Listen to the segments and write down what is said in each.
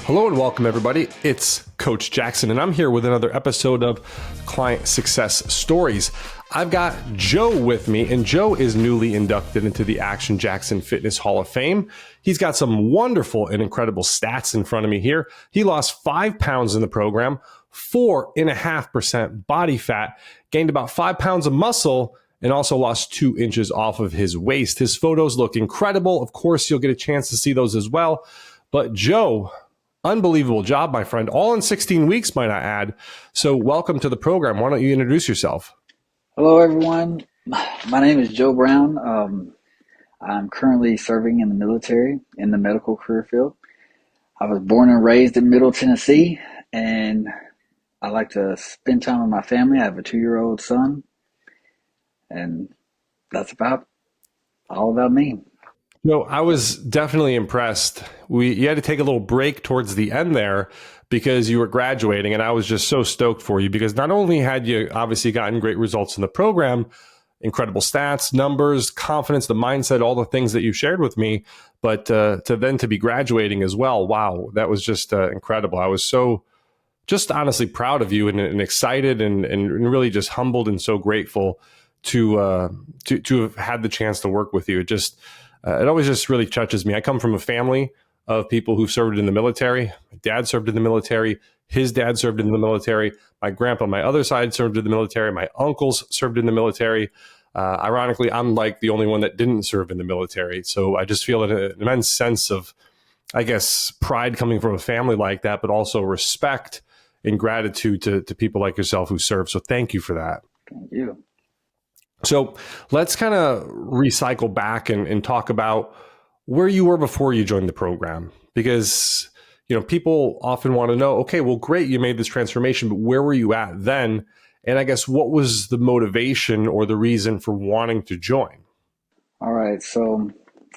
Hello and welcome, everybody. It's Coach Jackson, and I'm here with another episode of Client Success Stories. I've got Joe with me, and Joe is newly inducted into the Action Jackson Fitness Hall of Fame. He's got some wonderful and incredible stats in front of me here. He lost 5 pounds in the program, 4.5% body fat, gained about 5 pounds of muscle, and also lost 2 inches off of his waist. His photos look incredible. Of course, you'll get a chance to see those as well. But Joe, unbelievable job, my friend. All in 16 weeks, might I add. So welcome to the program. Why don't you introduce yourself? Hello, everyone. My name is Joe Brown. I'm currently serving in the military in the medical career field. I was born and raised in Middle Tennessee, and I like to spend time with my family. I have a 2-year-old son, and that's all about me. No, I was definitely impressed. You had to take a little break towards the end there because you were graduating, and I was just so stoked for you because not only had you obviously gotten great results in the program, incredible stats, numbers, confidence, the mindset, all the things that you shared with me, but to be graduating as well. Wow, that was just incredible. I was so just honestly proud of you and excited and really just humbled and so grateful to have had the chance to work with you. It always just really touches me. I come from a family of people who served in the military. My dad served in the military. His dad served in the military. My grandpa on my other side served in the military. My uncles served in the military. Ironically, I'm like the only one that didn't serve in the military. So I just feel an immense sense of, I guess, pride coming from a family like that, but also respect and gratitude to people like yourself who serve. So thank you for that. Thank you. So let's kind of recycle back and talk about where you were before you joined the program, because people often want to know, okay, well, great, you made this transformation, but where were you at then? And I guess what was the motivation or the reason for wanting to join? All right, so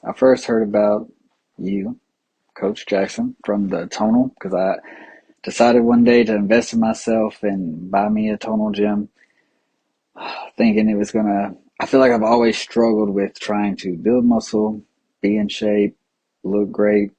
I first heard about you, Coach Jackson, from the Tonal, because I decided one day to invest in myself and buy me a Tonal gym, thinking it was I feel like I've always struggled with trying to build muscle, be in shape, look great,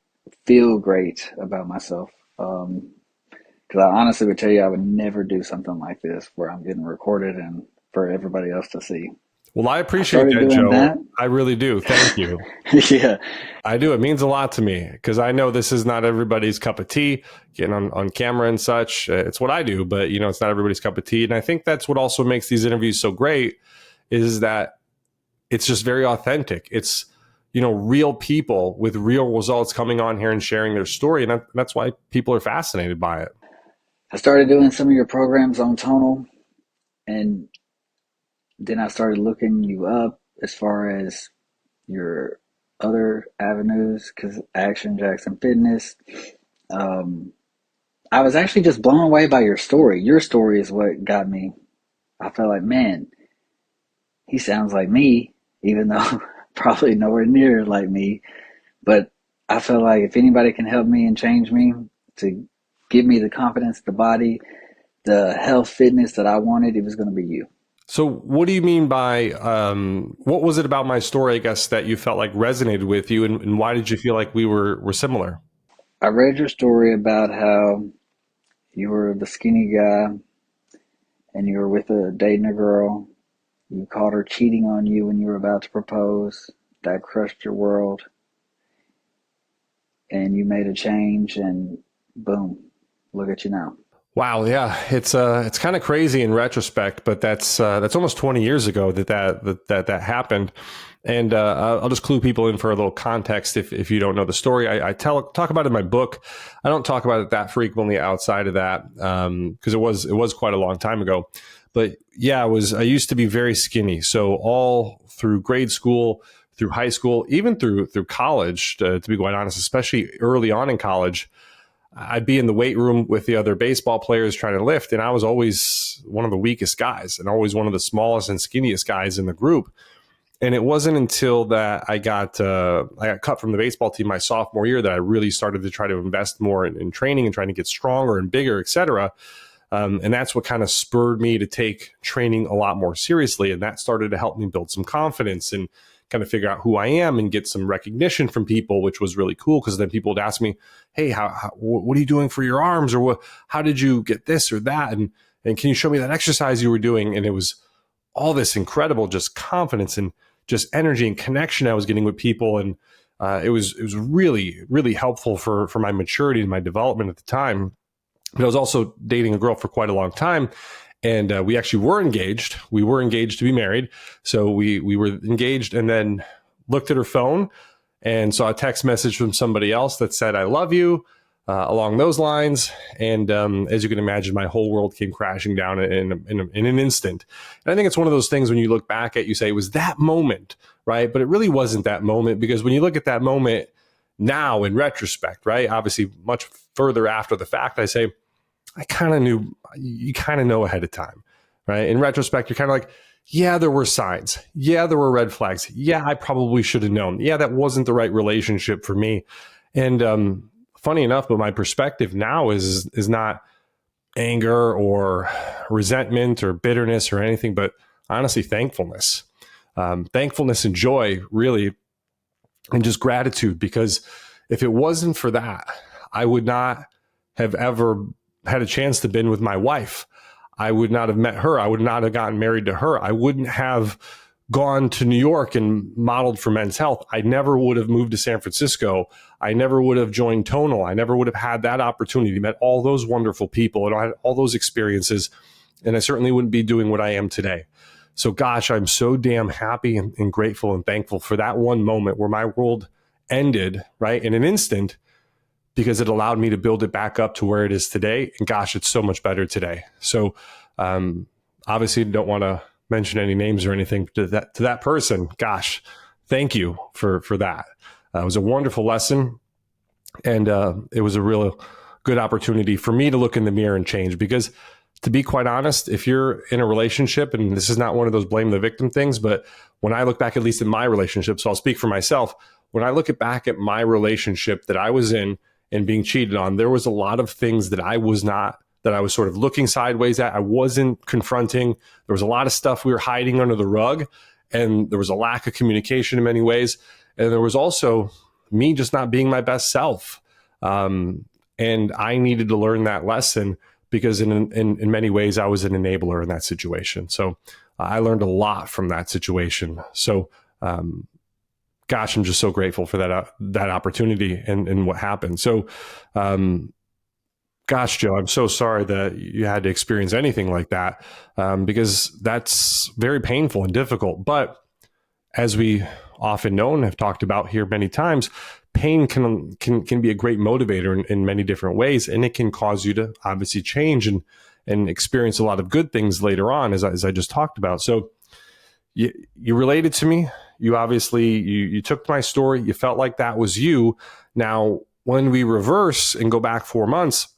feel great about myself. Because I honestly would tell you I would never do something like this where I'm getting recorded and for everybody else to see. Well, I appreciate that, Joe. I really do. Thank you. Yeah. I do. It means a lot to me because I know this is not everybody's cup of tea, getting on camera and such. It's what I do, but it's not everybody's cup of tea. And I think that's what also makes these interviews so great is that it's just very authentic. It's, real people with real results coming on here and sharing their story. And that's why people are fascinated by it. I started doing some of your programs on Tonal, and then I started looking you up as far as your other avenues, because Action Jackson Fitness. I was actually just blown away by your story. Your story is what got me. I felt like, man, he sounds like me, even though probably nowhere near like me. But I felt like if anybody can help me and change me to give me the confidence, the body, the health, fitness that I wanted, it was going to be you. So what do you mean by, what was it about my story, I guess, that you felt like resonated with you, and why did you feel like we were similar? I read your story about how you were the skinny guy and you were dating a girl. You caught her cheating on you when you were about to propose. That crushed your world. And you made a change, and boom, look at you now. Wow, yeah, it's kind of crazy in retrospect, but that's almost 20 years ago that happened, and I'll just clue people in for a little context if you don't know the story. I talk about it in my book. I don't talk about it that frequently outside of that because it was quite a long time ago. But yeah, I used to be very skinny, so all through grade school, through high school, even through college, to be quite honest, especially early on in college. I'd be in the weight room with the other baseball players trying to lift, and I was always one of the weakest guys and always one of the smallest and skinniest guys in the group. And it wasn't until that I got cut from the baseball team my sophomore year that I really started to try to invest more in training and trying to get stronger and bigger, et cetera. And that's what kind of spurred me to take training a lot more seriously. And that started to help me build some confidence and kind of figure out who I am and get some recognition from people, which was really cool. Because then people would ask me, hey, what are you doing for your arms? Or how did you get this or that? And can you show me that exercise you were doing? And it was all this incredible just confidence and just energy and connection I was getting with people. And it was really, really helpful for my maturity and my development at the time. But I was also dating a girl for quite a long time. And we actually were engaged. We were engaged to be married. So we were engaged, and then looked at her phone and saw a text message from somebody else that said, I love you, along those lines. And as you can imagine, my whole world came crashing down in an instant. And I think it's one of those things when you look back at, you say, it was that moment, right? But it really wasn't that moment, because when you look at that moment now in retrospect, right? Obviously much further after the fact, I say, I kind of knew, you kind of know ahead of time, right? In retrospect, you're kind of like, yeah, there were signs. Yeah, there were red flags. Yeah, I probably should have known. Yeah, that wasn't the right relationship for me. And funny enough, but my perspective now is not anger or resentment or bitterness or anything, but honestly, thankfulness. Thankfulness and joy, really, and just gratitude, because if it wasn't for that, I would not have ever had a chance to been with my wife. I would not have met her. I would not have gotten married to her. I wouldn't have gone to New York and modeled for Men's Health. I never would have moved to San Francisco. I never would have joined Tonal. I never would have had that opportunity, met all those wonderful people, and I had all those experiences. And I certainly wouldn't be doing what I am today. So gosh, I'm so damn happy and grateful and thankful for that one moment where my world ended, right, in an instant, because it allowed me to build it back up to where it is today. And gosh, it's so much better today. So obviously don't want to mention any names or anything to that person. Gosh, thank you for that. It was a wonderful lesson. And it was a real good opportunity for me to look in the mirror and change, because to be quite honest, if you're in a relationship, and this is not one of those blame the victim things, but when I look back, at least in my relationship, so I'll speak for myself, when I look back at my relationship that I was in and being cheated on, there was a lot of things that I was sort of looking sideways at. I wasn't confronting. There was a lot of stuff we were hiding under the rug, and there was a lack of communication in many ways. And there was also me just not being my best self. And I needed to learn that lesson, because in many ways I was an enabler in that situation. So I learned a lot from that situation. So, gosh, I'm just so grateful for that opportunity and what happened. So, gosh, Joe, I'm so sorry that you had to experience anything like that, because that's very painful and difficult. But as we often know and have talked about here many times, pain can be a great motivator in many different ways, and it can cause you to obviously change and experience a lot of good things later on, as I just talked about. So you related to me. You obviously, you took my story. You felt like that was you. Now, when we reverse and go back 4 months,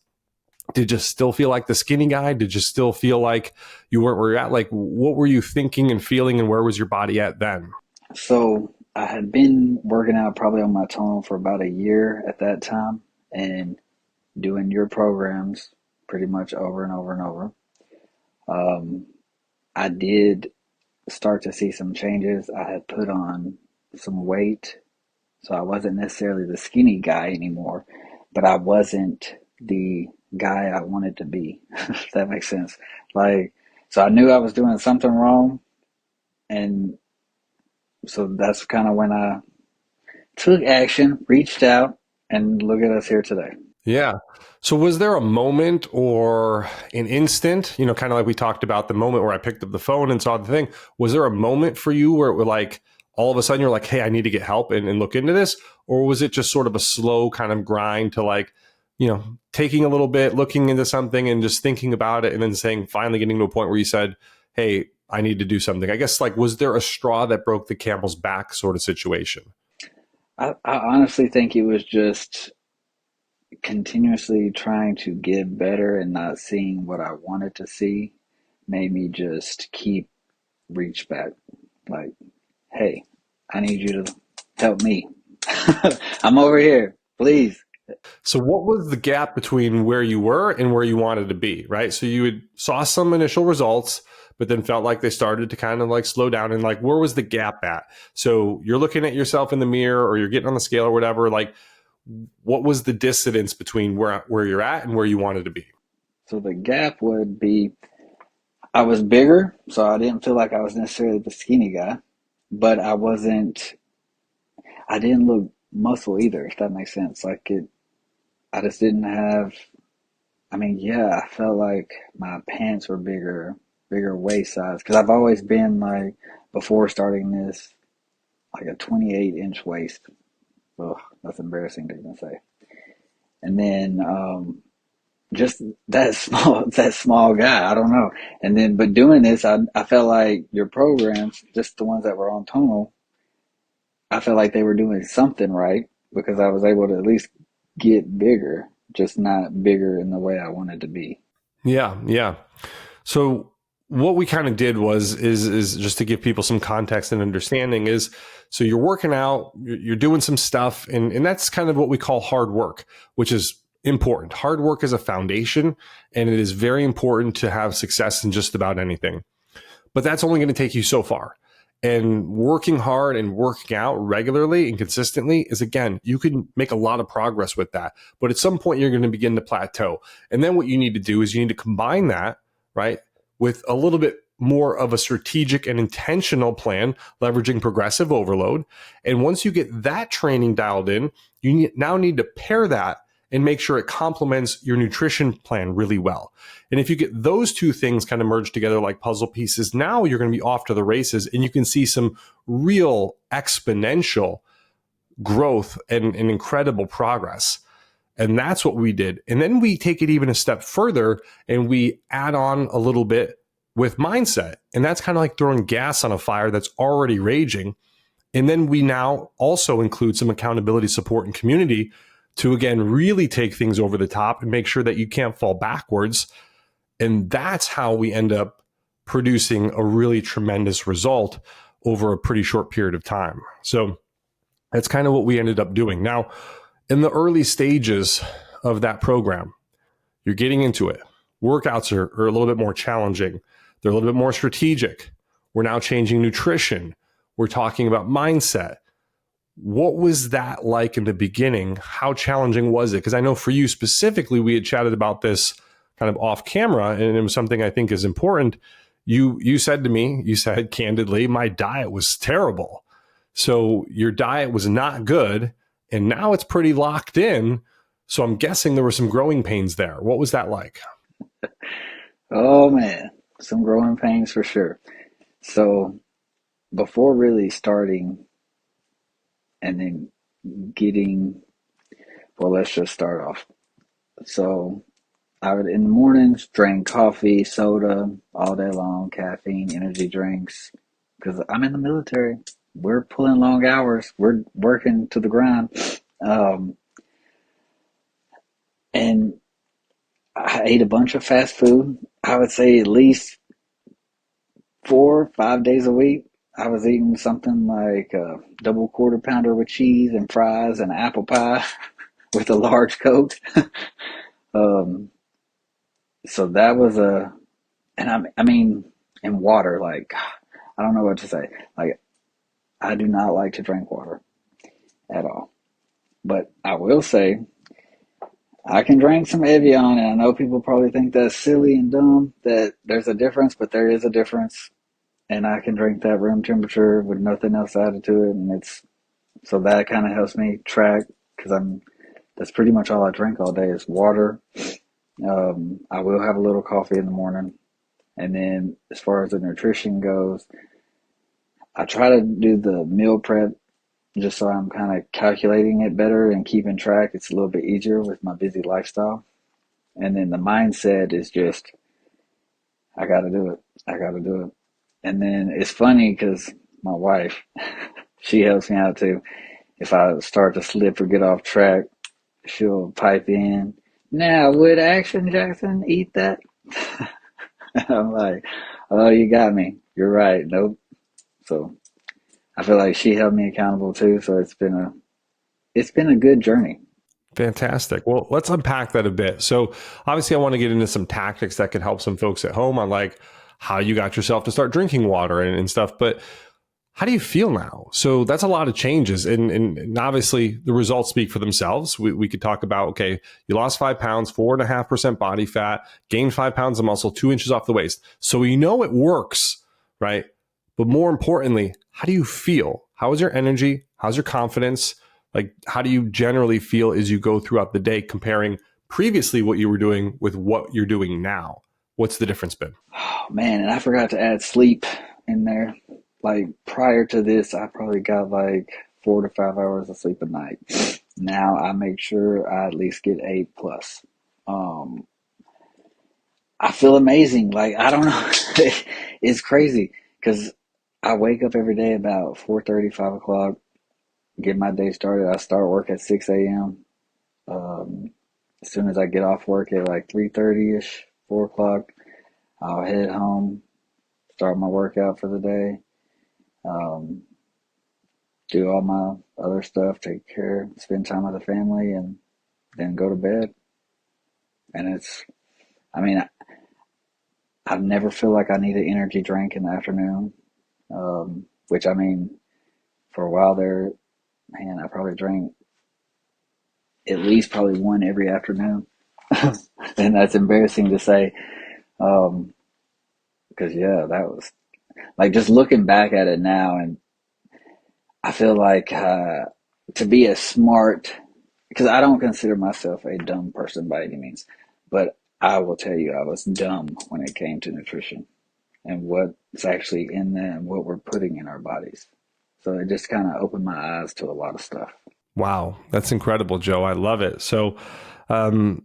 did you still feel like the skinny guy? Did you still feel like you weren't where you're at? Like, what were you thinking and feeling, and where was your body at then? So I had been working out probably on my tonal for about a year at that time, and doing your programs pretty much over and over and over. I did start to see some changes. I had put on some weight, so I wasn't necessarily the skinny guy anymore, but I wasn't the guy I wanted to be, if that makes sense. Like, so I knew I was doing something wrong, and so that's kind of when I took action, reached out, and look at us here today. Yeah. So was there a moment or an instant, kind of like we talked about, the moment where I picked up the phone and saw the thing? Was there a moment for you where it was like, all of a sudden you're like, hey, I need to get help and look into this? Or was it just sort of a slow kind of grind to, like, taking a little bit, looking into something and just thinking about it, and then finally getting to a point where you said, hey, I need to do something? I guess, like, was there a straw that broke the camel's back sort of situation? I honestly think it was just continuously trying to get better and not seeing what I wanted to see made me just keep reach back. Like, hey, I need you to help me. I'm over here, please. So what was the gap between where you were and where you wanted to be, right? So you saw some initial results, but then felt like they started to kind of like slow down, and like, where was the gap at? So you're looking at yourself in the mirror or you're getting on the scale or whatever, like what was the dissonance between where you're at and where you wanted to be? So the gap would be I was bigger, so I didn't feel like I was necessarily the skinny guy, but I didn't look muscle either, if that makes sense. I just didn't have, I mean, yeah, I felt like my pants were bigger waist size, because I've always been like, before starting this, like a 28-inch waist. Ugh, that's embarrassing to even say. And then, just that small guy, I don't know. And then, but doing this, I felt like your programs, just the ones that were on Tonal, I felt like they were doing something right because I was able to at least get bigger, just not bigger in the way I wanted to be. Yeah, yeah. So what we kind of did is just to give people some context and understanding is, so you're working out, you're doing some stuff, and that's kind of what we call hard work, which is important. Hard work is a foundation, and it is very important to have success in just about anything. But that's only going to take you so far. And working hard and working out regularly and consistently is, again, you can make a lot of progress with that. But at some point, you're going to begin to plateau. And then what you need to do is you need to combine that, right, with a little bit more of a strategic and intentional plan, leveraging progressive overload. And once you get that training dialed in, you now need to pair that and make sure it complements your nutrition plan really well. And if you get those two things kind of merged together like puzzle pieces, now you're going to be off to the races, and you can see some real exponential growth and incredible progress. And that's what we did. And then we take it even a step further and we add on a little bit with mindset. And that's kind of like throwing gas on a fire that's already raging. And then we now also include some accountability, support, and community to, again, really take things over the top and make sure that you can't fall backwards. And that's how we end up producing a really tremendous result over a pretty short period of time. So that's kind of what we ended up doing. Now, in the early stages of that program, you're getting into it. Workouts are a little bit more challenging. They're a little bit more strategic. We're now changing nutrition. We're talking about mindset. What was that like in the beginning? How challenging was it? Because I know for you specifically, we had chatted about this kind of off camera, and it was something I think is important. You said to me, you said candidly, my diet was terrible. So your diet was not good, and now it's pretty locked in. So I'm guessing there were some growing pains there. What was that like? Oh man, some growing pains for sure. So before really starting and then getting, well, let's just start off. So I would, in the mornings, drink coffee, soda all day long, caffeine, energy drinks, because I'm in the military. We're pulling long hours. We're working to the grind. Um, and I ate a bunch of fast food. I would say at least 4 or 5 days a week. I was eating something like a double quarter pounder with cheese and fries and apple pie with a large Coke. um, so that was I mean, and water, like, I don't know what to say. Like, I do not like to drink water at all. But I will say, I can drink some Evian, and I know people probably think that's silly and dumb, that there's a difference, but there is a difference. And I can drink that room temperature with nothing else added to it, and so that kind of helps me track, because that's pretty much all I drink all day is water. I will have a little coffee in the morning, and then as far as the nutrition goes, I try to do the meal prep just so I'm kind of calculating it better and keeping track. It's a little bit easier with my busy lifestyle. And then the mindset is just, I got to do it. I got to do it. And then it's funny because my wife, she helps me out too. If I start to slip or get off track, she'll pipe in, "Now, would Action Jackson eat that?" I'm like, "Oh, you got me. You're right. Nope." So I feel like she held me accountable too. So it's been a good journey. Fantastic. Well, let's unpack that a bit. So obviously I want to get into some tactics that can help some folks at home on like how you got yourself to start drinking water and stuff. But how do you feel now? So that's a lot of changes. And obviously the results speak for themselves. We could talk about, okay, you lost 5 pounds, 4.5% body fat, gained 5 pounds of muscle, 2 inches off the waist. So we know it works, right? But more importantly, how do you feel? How is your energy? How's your confidence? Like, how do you generally feel as you go throughout the day, comparing previously what you were doing with what you're doing now? What's the difference been? Oh, man, and I forgot to add sleep in there. Like prior to this, I probably got like 4 to 5 hours of sleep a night. Now I make sure I at least get 8 plus. Um, I feel amazing. Like I don't know, it's crazy because I wake up every day about 4:30, 5 o'clock. Get my day started. I start work at 6 a.m. Um, as soon as I get off work at like 3:30 ish, 4 o'clock, I'll head home, start my workout for the day. Um, do all my other stuff, take care, spend time with the family, and then go to bed. And I mean, I never feel like I need an energy drink in the afternoon. Which I mean, for a while there, man, I probably drank at least probably one every afternoon. And that's embarrassing to say. Um, because yeah, that was like just looking back at it now, and I feel like to be a smart, because I don't consider myself a dumb person by any means, but I will tell you I was dumb when it came to nutrition and what's actually in there and what we're putting in our bodies. So it just kind of opened my eyes to a lot of stuff. Wow, that's incredible, Joe. I love it. So, um,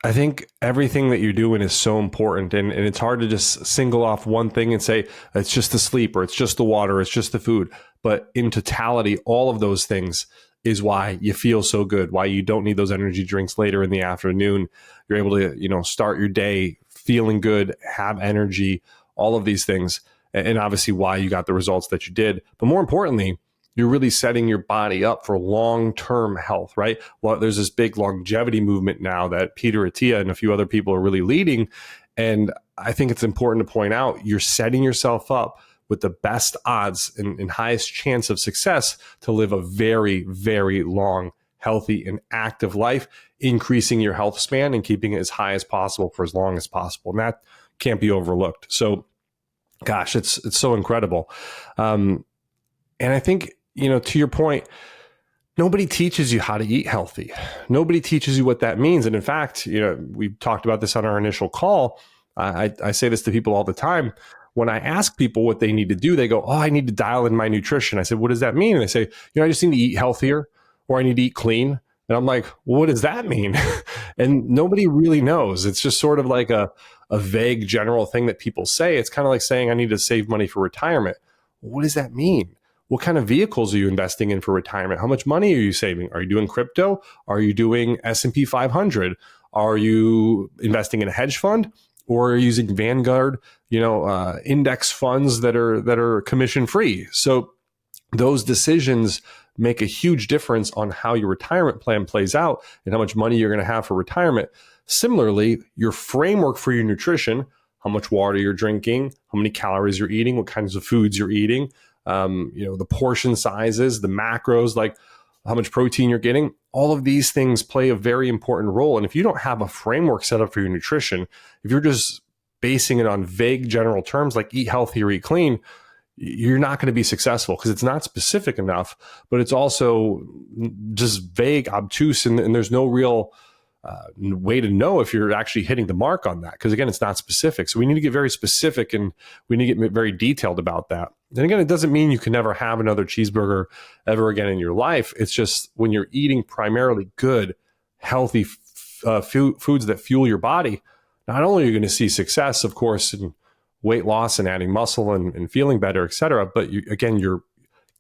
I think everything that you're doing is so important, and it's hard to just single off one thing and say it's just the sleep or it's just the water, it's just the food. But in totality, all of those things is why you feel so good, why you don't need those energy drinks later in the afternoon. You're able to, start your day feeling good, have energy, all of these things, and obviously why you got the results that you did. But more importantly, you're really setting your body up for long-term health, right? Well, there's this big longevity movement now that Peter Attia and a few other people are really leading. And I think it's important to point out, you're setting yourself up with the best odds and highest chance of success to live a very, very long, healthy, and active life, increasing your health span and keeping it as high as possible for as long as possible. And that can't be overlooked. So, gosh, it's so incredible. And I think, to your point, nobody teaches you how to eat healthy. Nobody teaches you what that means. And in fact, we talked about this on our initial call. I say this to people all the time. When I ask people what they need to do, they go, "Oh, I need to dial in my nutrition." I said, "What does that mean?" And they say, "I just need to eat healthier, or I need to eat clean." And I'm like, well, what does that mean? And nobody really knows. It's just sort of like a vague general thing that people say. It's kind of like saying, I need to save money for retirement. What does that mean? What kind of vehicles are you investing in for retirement? How much money are you saving? Are you doing crypto? Are you doing S&P 500? Are you investing in a hedge fund? Or are you using Vanguard, index funds that are commission free? So those decisions make a huge difference on how your retirement plan plays out and how much money you're going to have for retirement. Similarly, your framework for your nutrition, how much water you're drinking, how many calories you're eating, what kinds of foods you're eating, the portion sizes, the macros, like how much protein you're getting, all of these things play a very important role. And if you don't have a framework set up for your nutrition, if you're just basing it on vague general terms like eat healthy or eat clean, you're not going to be successful because it's not specific enough, but it's also just vague, obtuse, and there's no real way to know if you're actually hitting the mark on that. Because again, it's not specific. So we need to get very specific and we need to get very detailed about that. And again, it doesn't mean you can never have another cheeseburger ever again in your life. It's just when you're eating primarily good, healthy foods that fuel your body, not only are you going to see success, of course, in weight loss and adding muscle and feeling better, et cetera, but you're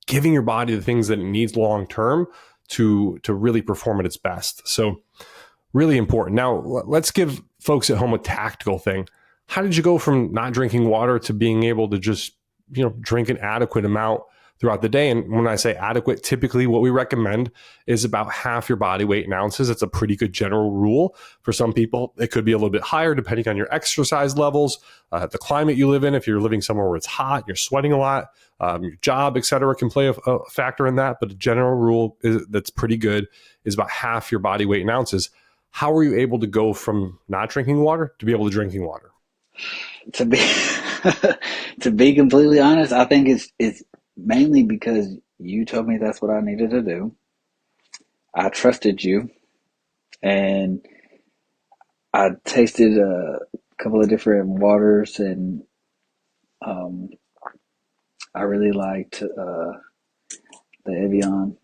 giving your body the things that it needs long term to really perform at its best. So really important. Now, let's give folks at home a tactical thing. How did you go from not drinking water to being able to just drink an adequate amount throughout the day. And when I say adequate, typically what we recommend is about half your body weight in ounces. It's a pretty good general rule. For some people, it could be a little bit higher depending on your exercise levels, the climate you live in. If you're living somewhere where it's hot, you're sweating a lot, your job, et cetera, can play a factor in that. But a general rule that's pretty good is about half your body weight in ounces. How are you able to go from not drinking water to be able to drinking water? To be to be completely honest, I think it's mainly because you told me that's what I needed to do. I trusted you, and I tasted a couple of different waters, and um, I really liked the Evian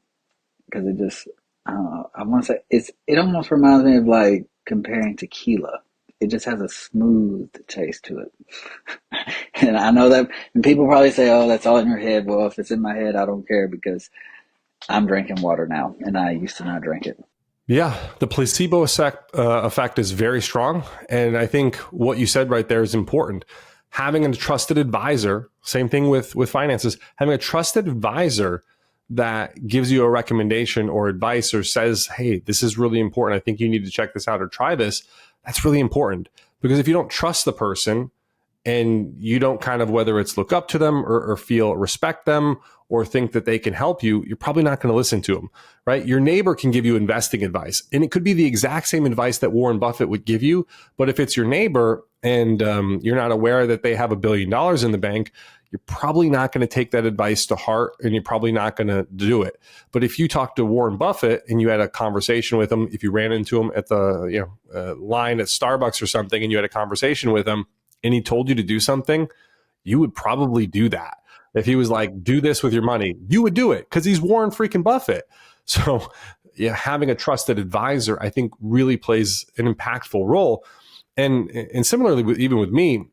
because it just I don't know. I want to say it almost reminds me of like comparing tequila. It just has a smooth taste to it. And I know that and people probably say, oh, that's all in your head. Well, if it's in my head, I don't care because I'm drinking water now, and I used to not drink it. Yeah, the placebo effect is very strong. And I think what you said right there is important. Having a trusted advisor, same thing with finances, having a trusted advisor that gives you a recommendation or advice or says, hey, this is really important. I think you need to check this out or try this. That's really important because if you don't trust the person and you don't kind of, whether it's look up to them or feel respect them or think that they can help you, you're probably not going to listen to them, right? Your neighbor can give you investing advice and it could be the exact same advice that Warren Buffett would give you. But if it's your neighbor and you're not aware that they have $1 billion in the bank, you're probably not going to take that advice to heart and you're probably not going to do it. But if you talk to Warren Buffett and you had a conversation with him, if you ran into him at the line at Starbucks or something and you had a conversation with him and he told you to do something, you would probably do that. If he was like, do this with your money, you would do it because he's Warren freaking Buffett. So yeah, having a trusted advisor, I think really plays an impactful role. And similarly, even with me,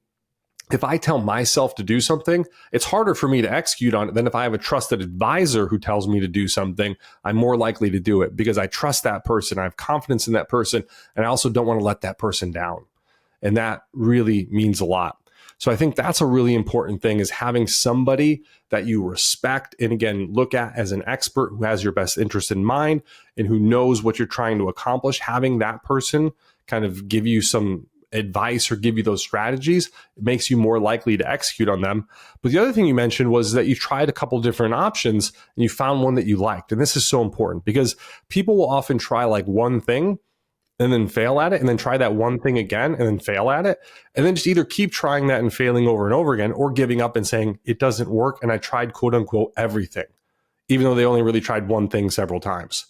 if I tell myself to do something, it's harder for me to execute on it than if I have a trusted advisor who tells me to do something. I'm more likely to do it because I trust that person. I have confidence in that person. And I also don't want to let that person down. And that really means a lot. So I think that's a really important thing is having somebody that you respect and again, look at as an expert who has your best interest in mind and who knows what you're trying to accomplish. Having that person kind of give you some advice or give you those strategies, it makes you more likely to execute on them. But the other thing you mentioned was that you tried a couple different options and you found one that you liked. And this is so important because people will often try like one thing and then fail at it and then try that one thing again and then fail at it. And then just either keep trying that and failing over and over again or giving up and saying it doesn't work. And I tried quote unquote everything, even though they only really tried one thing several times.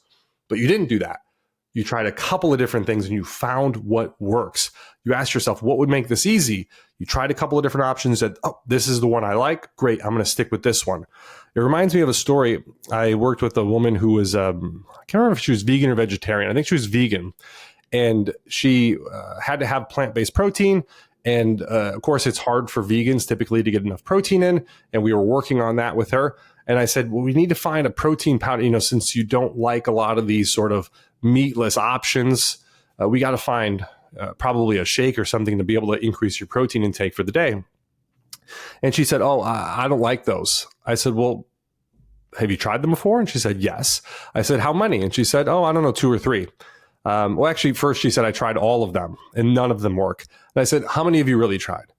But you didn't do that. You tried a couple of different things and you found what works. You asked yourself, what would make this easy? You tried a couple of different options that, oh, this is the one I like. Great. I'm going to stick with this one. It reminds me of a story. I worked with a woman who was, I can't remember if she was vegan or vegetarian. I think she was vegan. And she had to have plant-based protein. And of course, it's hard for vegans typically to get enough protein in. And we were working on that with her. And I said, well, we need to find a protein powder, since you don't like a lot of these sort of meatless options, we got to find probably a shake or something to be able to increase your protein intake for the day. And she said, oh, I don't like those. I said, well, have you tried them before? And she said, yes. I said, how many? And she said, oh, I don't know, 2 or 3. Well, actually, first she said, I tried all of them and none of them work. And I said, how many have you really tried?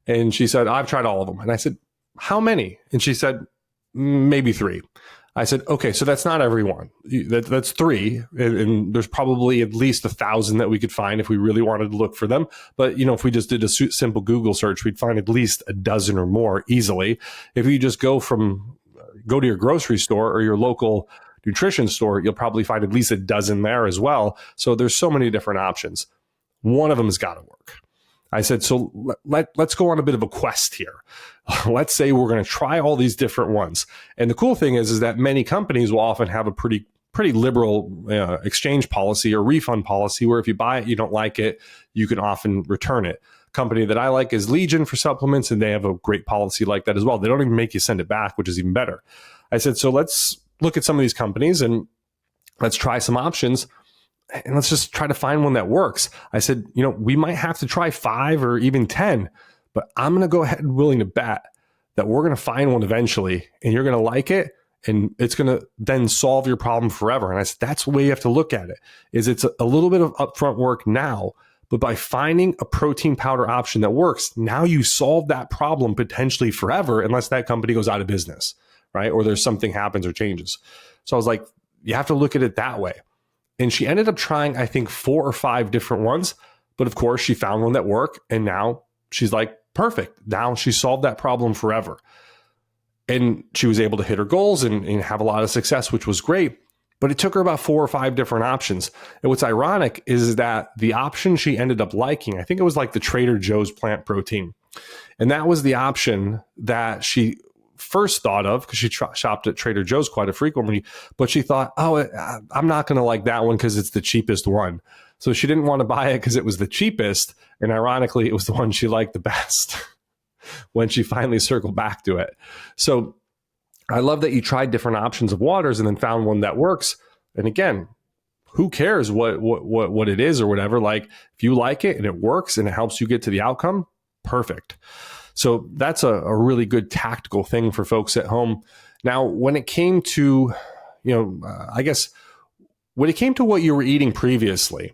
And she said, I've tried all of them. And I said, how many? And she said, maybe 3. I said, okay, so that's not everyone. That's 3. And there's probably at least 1,000 that we could find if we really wanted to look for them. But, if we just did a simple Google search, we'd find at least a dozen or more easily. If you just go to your grocery store or your local nutrition store, you'll probably find at least a dozen there as well. So there's so many different options. One of them has got to work. I said, so let's go on a bit of a quest here. Let's say we're going to try all these different ones. And the cool thing is that many companies will often have a pretty liberal exchange policy or refund policy where if you buy it, you don't like it, you can often return it. Company that I like is Legion for supplements, and they have a great policy like that as well. They don't even make you send it back, which is even better. I said, so let's look at some of these companies and let's try some options. And let's just try to find one that works. I said, we might have to try 5 or even 10, but I'm going to go ahead and willing to bet that we're going to find one eventually and you're going to like it and it's going to then solve your problem forever. And I said, that's the way you have to look at it, is it's a little bit of upfront work now, but by finding a protein powder option that works, now you solve that problem potentially forever, unless that company goes out of business, right? Or there's something happens or changes. So I was like, you have to look at it that way. And she ended up trying, I think, 4 or 5 different ones. But of course, she found one that worked. And now she's like, perfect. Now she solved that problem forever. And she was able to hit her goals and have a lot of success, which was great. But it took her about 4 or 5 different options. And what's ironic is that the option she ended up liking, I think it was like the Trader Joe's plant protein. And that was the option that she first thought of, because she shopped at Trader Joe's quite frequently, but she thought, oh, I'm not going to like that one because it's the cheapest one. So she didn't want to buy it because it was the cheapest. And ironically, it was the one she liked the best when she finally circled back to it. So I love that you tried different options of waters and then found one that works. And again, who cares what it is or whatever? Like, if you like it and it works and it helps you get to the outcome, perfect. So that's a really good tactical thing for folks at home. Now, when it came to, I guess, when it came to what you were eating previously,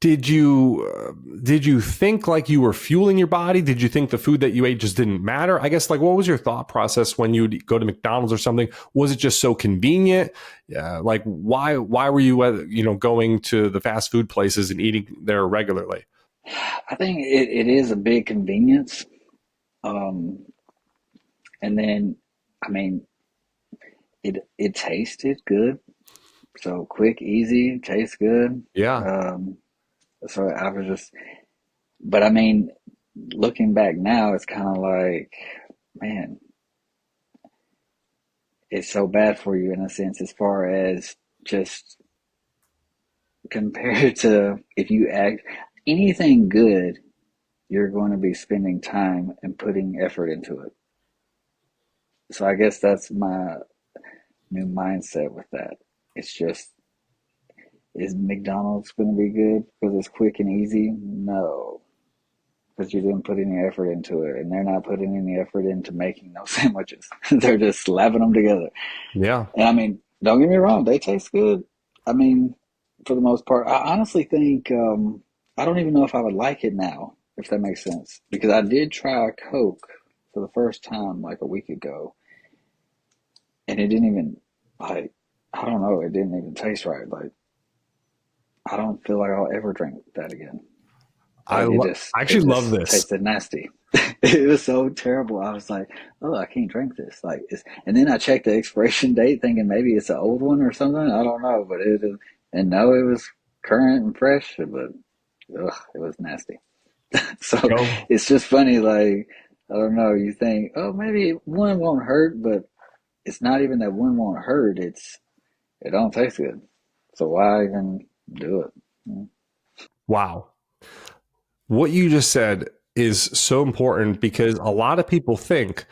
did you think like you were fueling your body? Did you think the food that you ate just didn't matter? I guess, like, what was your thought process when you'd go to McDonald's or something? Was it just so convenient? Like, why were you, going to the fast food places and eating there regularly? I think it is a big convenience. And then, I mean, it tasted good. So quick, easy, tastes good. Yeah. So I was just, but I mean, looking back now, it's kind of like, man, it's so bad for you in a sense, as far as just compared to if you act anything good, you're going to be spending time and putting effort into it. So I guess that's my new mindset with that. It's just, is McDonald's going to be good because it's quick and easy? No, because you didn't put any effort into it, and they're not putting any effort into making those sandwiches. They're just slapping them together. Yeah. And I mean, don't get me wrong, they taste good. I mean, for the most part, I honestly think I don't even know if I would like it now, if that makes sense, because I did try a Coke for the first time like a week ago, and it didn't even, like, I don't know, it didn't even taste right. Like, I don't feel like I'll ever drink that again. Like, I actually love this. Tasted nasty. It was so terrible. I was like, oh, I can't drink this. Like, and then I checked the expiration date, thinking maybe it's an old one or something. I don't know, but and no, it was current and fresh, but it was nasty. So Go. it's just funny. Like, I don't know. You think, oh, maybe one won't hurt, but it's not even that one won't hurt. It don't taste good. So why even do it? Wow. What you just said is so important, because a lot of people think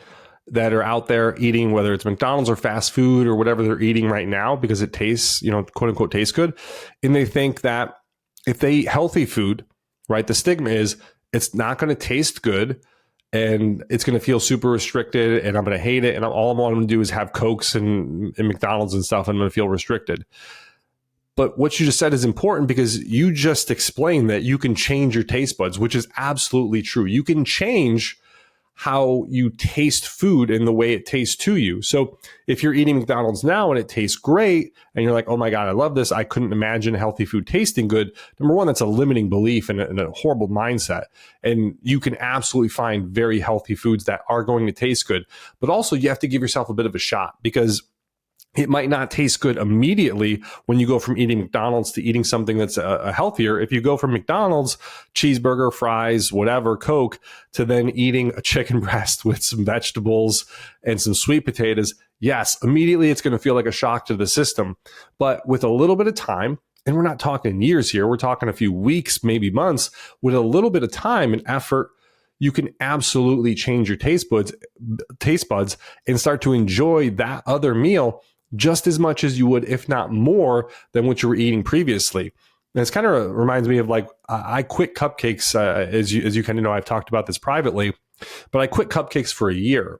that are out there eating, whether it's McDonald's or fast food or whatever they're eating right now, because it tastes, quote unquote, tastes good. And they think that if they eat healthy food, right, the stigma is it's not going to taste good and it's going to feel super restricted and I'm going to hate it. And all I'm going to do is have Cokes and McDonald's and stuff. And I'm going to feel restricted. But what you just said is important, because you just explained that you can change your taste buds, which is absolutely true. You can change how you taste food and the way it tastes to you. So if you're eating McDonald's now and it tastes great and you're like, oh my God, I love this, I couldn't imagine healthy food tasting good. Number one, that's a limiting belief and a horrible mindset. And you can absolutely find very healthy foods that are going to taste good. But also you have to give yourself a bit of a shot, because it might not taste good immediately when you go from eating McDonald's to eating something that's healthier. If you go from McDonald's, cheeseburger, fries, whatever, Coke, to then eating a chicken breast with some vegetables and some sweet potatoes, yes, immediately it's going to feel like a shock to the system. But with a little bit of time, and we're not talking years here, we're talking a few weeks, maybe months, with a little bit of time and effort, you can absolutely change your taste buds and start to enjoy that other meal just as much as you would, if not more, than what you were eating previously. And it's kind of reminds me of, like, I quit cupcakes, as you kind of know, I've talked about this privately. But I quit cupcakes for a year.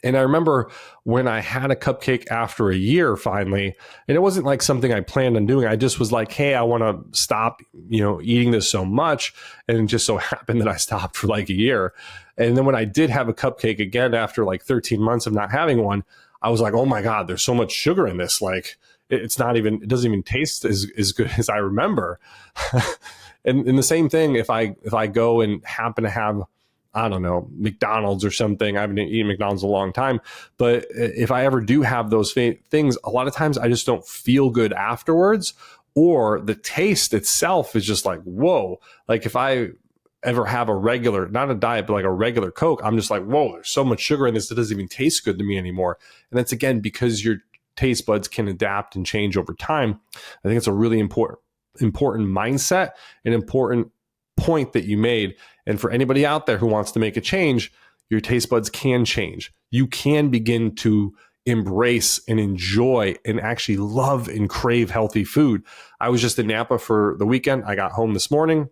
And I remember when I had a cupcake after a year finally, and it wasn't like something I planned on doing. I just was like, hey, I want to stop, eating this so much. And it just so happened that I stopped for like a year. And then when I did have a cupcake again after like 13 months of not having one, I was like, oh my God, there's so much sugar in this. Like it doesn't even taste as good as I remember. And the same thing, if I go and happen to have, I don't know, McDonald's or something. I haven't eaten McDonald's in a long time. But if I ever do have those things, a lot of times I just don't feel good afterwards, or the taste itself is just like, whoa. Like if I ever have a regular, not a diet, but like a regular Coke, I'm just like, whoa, there's so much sugar in this. It doesn't even taste good to me anymore. And that's, again, because your taste buds can adapt and change over time. I think it's a really important mindset, an important point that you made. And for anybody out there who wants to make a change, your taste buds can change. You can begin to embrace and enjoy and actually love and crave healthy food. I was just in Napa for the weekend. I got home this morning.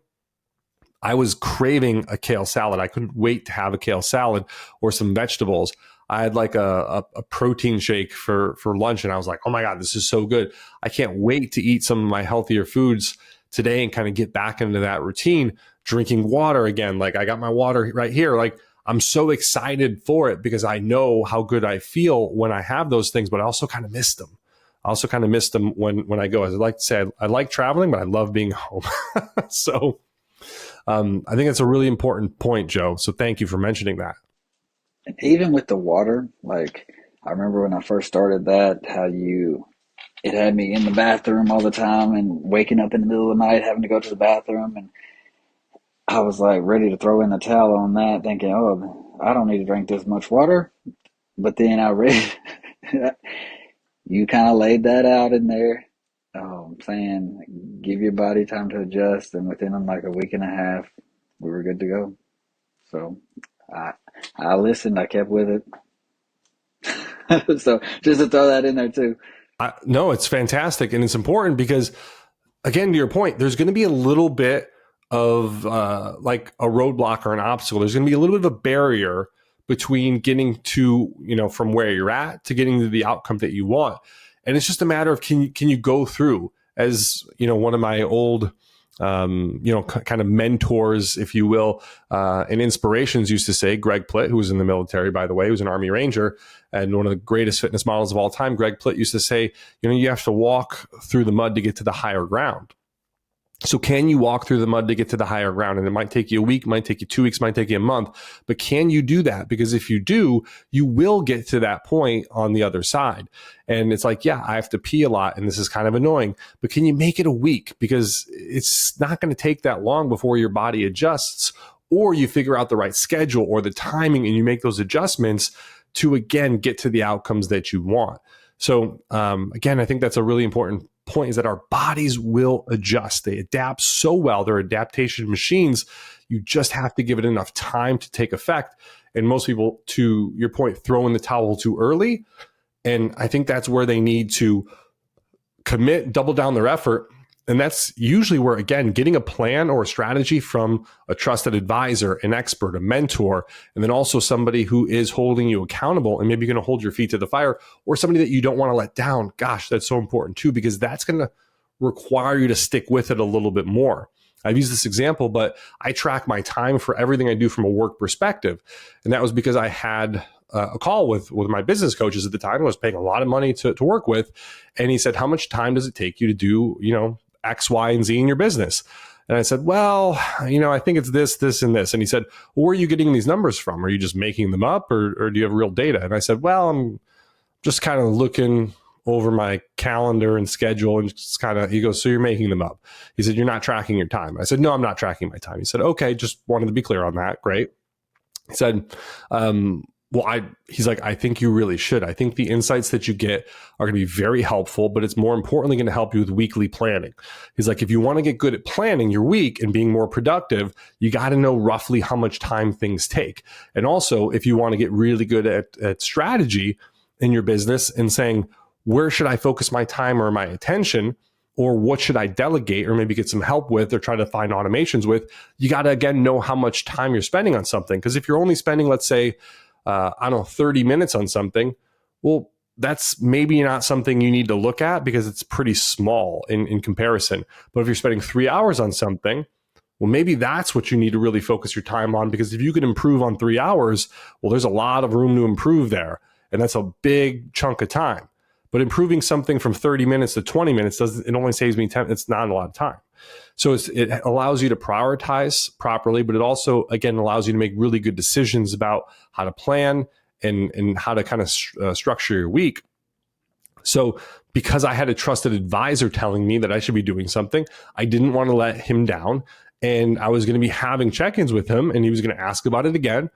I was craving a kale salad. I couldn't wait to have a kale salad or some vegetables. I had like a protein shake for lunch, and I was like, oh my God, this is so good. I can't wait to eat some of my healthier foods today and kind of get back into that routine. Drinking water again. Like I got my water right here. Like I'm so excited for it because I know how good I feel when I have those things, but I also kind of miss them. I also kind of miss them when I go. As I like to say, I like traveling, but I love being home. So I think it's a really important point, Joe. So thank you for mentioning that. And even with the water, like I remember when I first started that, it had me in the bathroom all the time and waking up in the middle of the night having to go to the bathroom, and I was like ready to throw in the towel on that, thinking, oh, I don't need to drink this much water. But then I read, you kind of laid that out in there, saying give your body time to adjust. And within like a week and a half, we were good to go. So I listened, I kept with it. So just to throw that in there too. No, it's fantastic. And it's important because, again, to your point, there's going to be a little bit of like a roadblock or an obstacle. There's going to be a little bit of a barrier between getting to, from where you're at to getting to the outcome that you want. And it's just a matter of, can you go through, as, one of my old, kind of mentors, if you will, and inspirations used to say, Greg Plitt, who was in the military, by the way, he was an Army Ranger and one of the greatest fitness models of all time. Greg Plitt used to say, you have to walk through the mud to get to the higher ground. So can you walk through the mud to get to the higher ground? And it might take you a week, might take you 2 weeks, might take you a month, but can you do that? Because if you do, you will get to that point on the other side. And it's like, yeah, I have to pee a lot and this is kind of annoying, but can you make it a week? Because it's not going to take that long before your body adjusts, or you figure out the right schedule or the timing and you make those adjustments to, again, get to the outcomes that you want. So again, I think that's a really important point, is that our bodies will adjust. They adapt so well. They're adaptation machines. You just have to give it enough time to take effect. And most people, to your point, throw in the towel too early. And I think that's where they need to commit, double down their effort. And that's usually where, again, getting a plan or a strategy from a trusted advisor, an expert, a mentor, and then also somebody who is holding you accountable and maybe going to hold your feet to the fire, or somebody that you don't want to let down. Gosh, that's so important too, because that's going to require you to stick with it a little bit more. I've used this example, but I track my time for everything I do from a work perspective. And that was because I had a call with my business coaches at the time. I was paying a lot of money to work with. And he said, how much time does it take you to do, X, Y, and Z in your business? And I said, well, I think it's this, this, and this. And he said, well, where are you getting these numbers from? Are you just making them up, or do you have real data? And I said, well, I'm just kind of looking over my calendar and schedule, and just kind of, he goes, so you're making them up? He said, you're not tracking your time. I said, no, I'm not tracking my time. He said, okay, just wanted to be clear on that. Great. He said, he's like, I think you really should. I think the insights that you get are going to be very helpful, but it's more importantly going to help you with weekly planning. He's like, if you want to get good at planning your week and being more productive, you got to know roughly how much time things take. And also, if you want to get really good at strategy in your business and saying, where should I focus my time or my attention? or what should I delegate or maybe get some help with or try to find automations with, you got to, again, know how much time you're spending on something. Because if you're only spending, let's say, I don't know, 30 minutes on something, well, that's maybe not something you need to look at because it's pretty small in comparison. But if you're spending 3 hours on something, well, maybe that's what you need to really focus your time on, because if you can improve on 3 hours, well, there's a lot of room to improve there. And that's a big chunk of time. But improving something from 30 minutes to 20 minutes, it only saves me 10. It's not a lot of time. So it allows you to prioritize properly, but it also, again, allows you to make really good decisions about how to plan and how to kind of structure your week. So because I had a trusted advisor telling me that I should be doing something, I didn't want to let him down. And I was going to be having check-ins with him and he was going to ask about it again.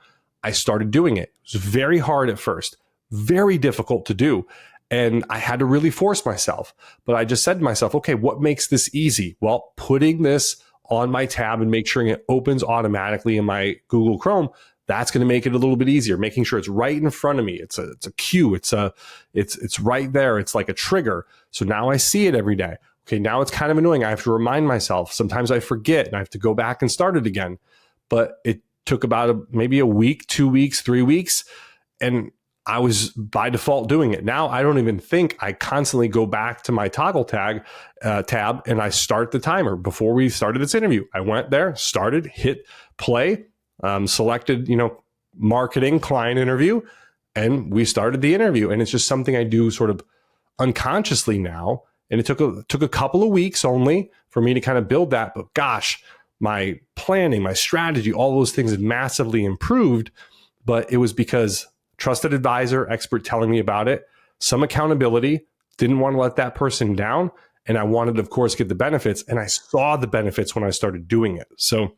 I started doing it. It was very hard at first, very difficult to do. And I had to really force myself. But I just said to myself, okay, what makes this easy? Well, putting this on my tab and make sure it opens automatically in my Google Chrome, that's going to make it a little bit easier. Making sure it's right in front of me. It's a cue. It's right there. It's like a trigger. So now I see it every day. Okay, now it's kind of annoying. I have to remind myself. Sometimes I forget and I have to go back and start it again. But it took about maybe a week, 2 weeks, 3 weeks. And I was by default doing it. Now I don't even think. I constantly go back to my toggle tab and I start the timer. Before we started this interview, I went there, started, hit play, selected, marketing client interview, and we started the interview. And it's just something I do sort of unconsciously now. And it took a couple of weeks only for me to kind of build that. But gosh, my planning, my strategy, all those things have massively improved. But it was because trusted advisor, expert telling me about it, some accountability, didn't want to let that person down. And I wanted, of course, get the benefits. And I saw the benefits when I started doing it. So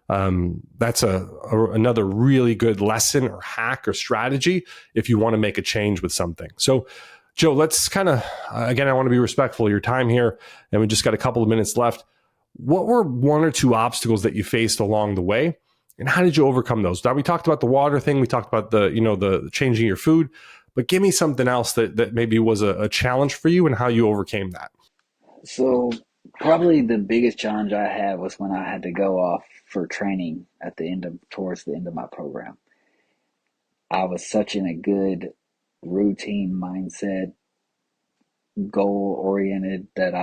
that's another really good lesson or hack or strategy if you want to make a change with something. So Joe, let's kind of, again, I want to be respectful of your time here, and we just got a couple of minutes left. What were one or two obstacles that you faced along the way, and how did you overcome those? Now, we talked about the water thing, we talked about the changing your food, but give me something else that maybe was a challenge for you and how you overcame that. So probably the biggest challenge I had was when I had to go off for training towards the end of my program. I was such in a good routine mindset, goal oriented, that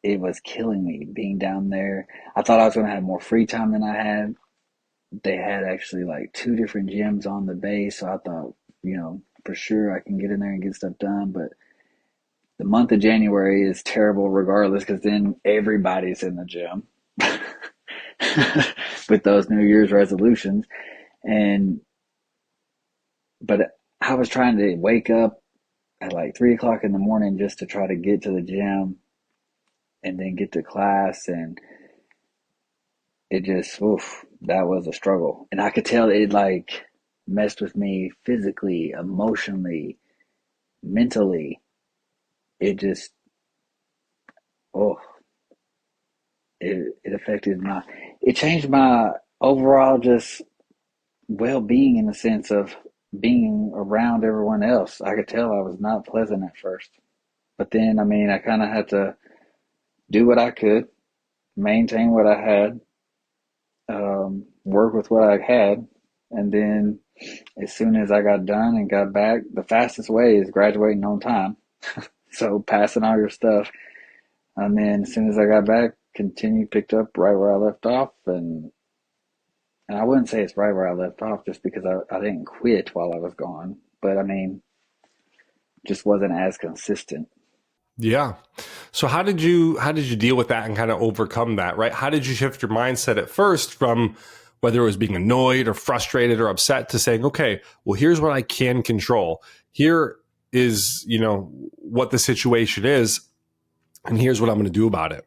it was killing me being down there. I thought I was going to have more free time than I had. They had actually like two different gyms on the base, so I thought, for sure I can get in there and get stuff done. But the month of January is terrible regardless, because then everybody's in the gym with those New Year's resolutions. But I was trying to wake up at like 3 o'clock in the morning just to try to get to the gym and then get to class, and it just, that was a struggle. And I could tell it like messed with me physically, emotionally, mentally. It just, oh, it affected it changed my overall just well-being, in the sense of being around everyone else. I could tell I was not pleasant at first. But then, I kind of had to do what I could, maintain what I had, work with what I had, and then as soon as I got done and got back, the fastest way is graduating on time. So passing all your stuff, and then as soon as I got back, picked up right where I left off, and I wouldn't say it's right where I left off just because I didn't quit while I was gone, but just wasn't as consistent. Yeah. So how did you deal with that and kind of overcome that, right? How did you shift your mindset at first from whether it was being annoyed or frustrated or upset to saying, okay, well, here's what I can control. Here is, what the situation is, and here's what I'm going to do about it.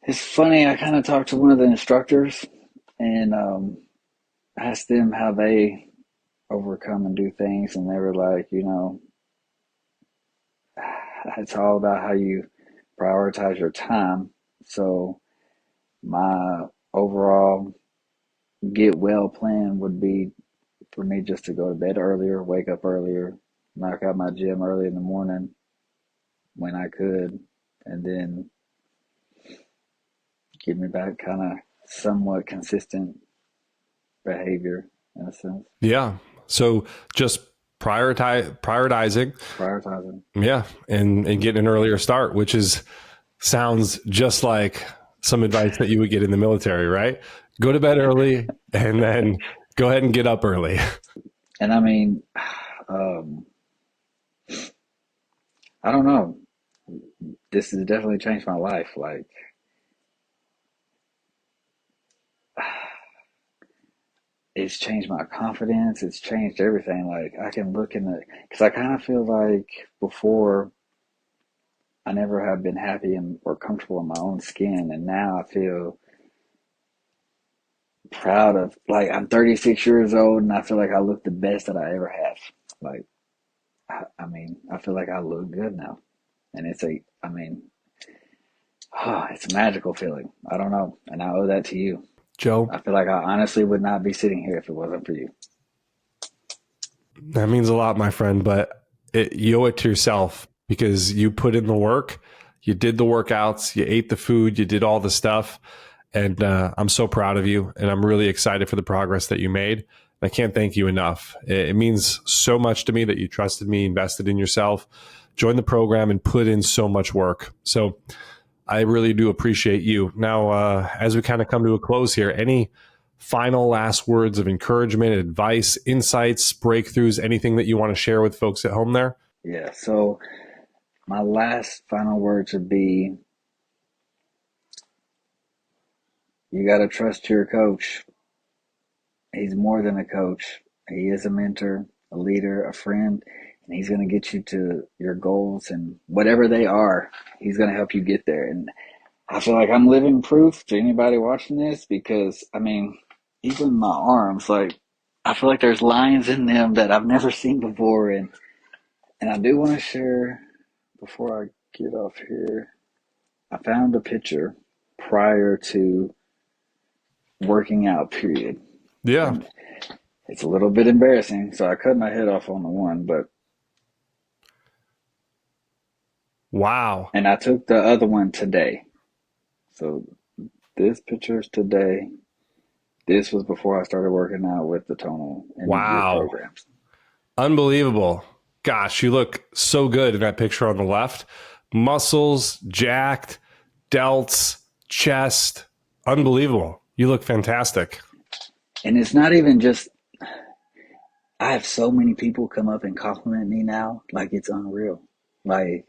It's funny, I kind of talked to one of the instructors and asked them how they overcome and do things, and they were like, it's all about how you prioritize your time. So my overall get well plan would be for me just to go to bed earlier, wake up earlier, knock out my gym early in the morning, when I could, and then get me back kind of somewhat consistent behavior in a sense. Yeah. So just prioritizing. Prioritizing. Yeah. And getting an earlier start, which is sounds just like some advice that you would get in the military, right? Go to bed early and then go ahead and get up early. And I mean, um, I don't know. This has definitely changed my life. Like, it's changed my confidence. It's changed everything. Like, I can look in the, because I kind of feel like before I never have been happy and or comfortable in my own skin, and now I feel proud of. Like, I'm 36 years old, and I feel like I look the best that I ever have. Like, I mean, I feel like I look good now, and I mean, it's a magical feeling. I don't know, and I owe that to you. Joe, I feel like I honestly would not be sitting here if it wasn't for you. that means a lot, my friend, but you owe it to yourself because you put in the work, you did the workouts, you ate the food, you did all the stuff. And I'm so proud of you. And I'm really excited for the progress that you made. I can't thank you enough. It means so much to me that you trusted me, invested in yourself, joined the program, and put in so much work. So I really do appreciate you. Now, as we kind of come to a close here, any final last words of encouragement, advice, insights, breakthroughs, anything that you want to share with folks at home there? Yeah. So my last final words would be: you got to trust your coach. He's more than a coach. He is a mentor, a leader, a friend, and he's going to get you to your goals, and whatever they are, he's going to help you get there. And I feel like I'm living proof to anybody watching this because, I mean, even my arms, like, I feel like there's lines in them that I've never seen before. And I do want to share, before I get off here, I found a picture prior to working out, period. Yeah. And it's a little bit embarrassing, so I cut my head off on the one, Wow. and I took the other one today. So this picture is today. This was before I started working out with the Tonal and your Wow. programs. Unbelievable. Gosh, you look so good in that picture on the left. Muscles, jacked, delts, chest. Unbelievable. You look fantastic. And it's not even just, I have so many people come up and compliment me now. Like, it's unreal. Like,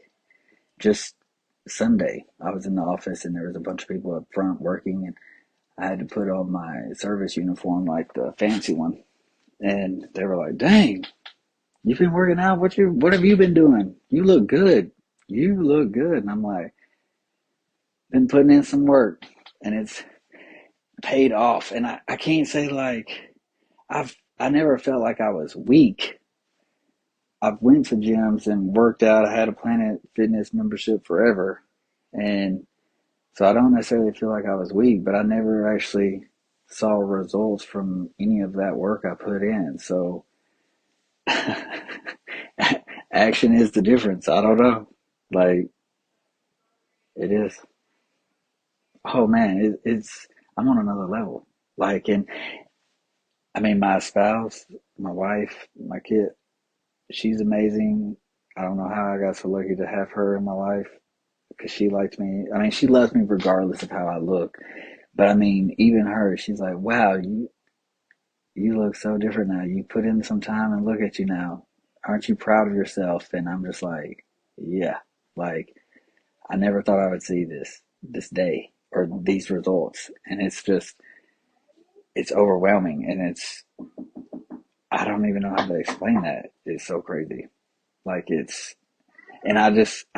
just Sunday, I was in the office and there was a bunch of people up front working, and I had to put on my service uniform, like the fancy one. And they were like, dang, you've been working out? What have you been doing? You look good. You look good. And I'm like, been putting in some work, and it's paid off. And I can't say like I never felt like I was weak. I've went to gyms and worked out. I had a Planet Fitness membership forever. And so I don't necessarily feel like I was weak, but I never actually saw results from any of that work I put in. So action is the difference. I don't know. Like, it is. Oh man, it's I'm on another level. Like, and I mean, my spouse, my wife, my kid, she's amazing. I don't know how I got so lucky to have her in my life because she likes me. I mean, she loves me regardless of how I look. But I mean, even her, she's like, "Wow, you look so different now. You put in some time, and look at you now. Aren't you proud of yourself?" And I'm just like, "Yeah." Like, I never thought I would see this day or these results, and it's overwhelming, and I don't even know how to explain that. It's so crazy. Like, and I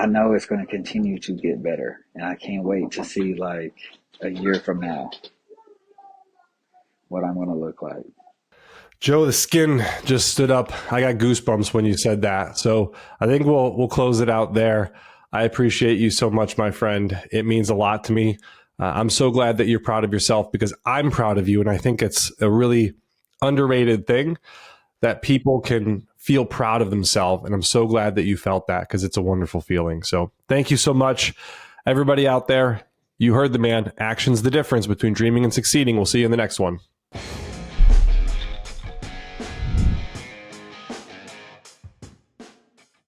know it's going to continue to get better, and I can't wait to see, like, a year from now what I'm going to look like. Joe, the skin just stood up. I got goosebumps when you said that. So I think we'll close it out there. I appreciate you so much, my friend. It means a lot to me. I'm so glad that you're proud of yourself because I'm proud of you. And I think it's a really underrated thing that people can feel proud of themselves. And I'm so glad that you felt that, because it's a wonderful feeling. So thank you so much, everybody out there. You heard the man. Action's the difference between dreaming and succeeding. We'll see you in the next one.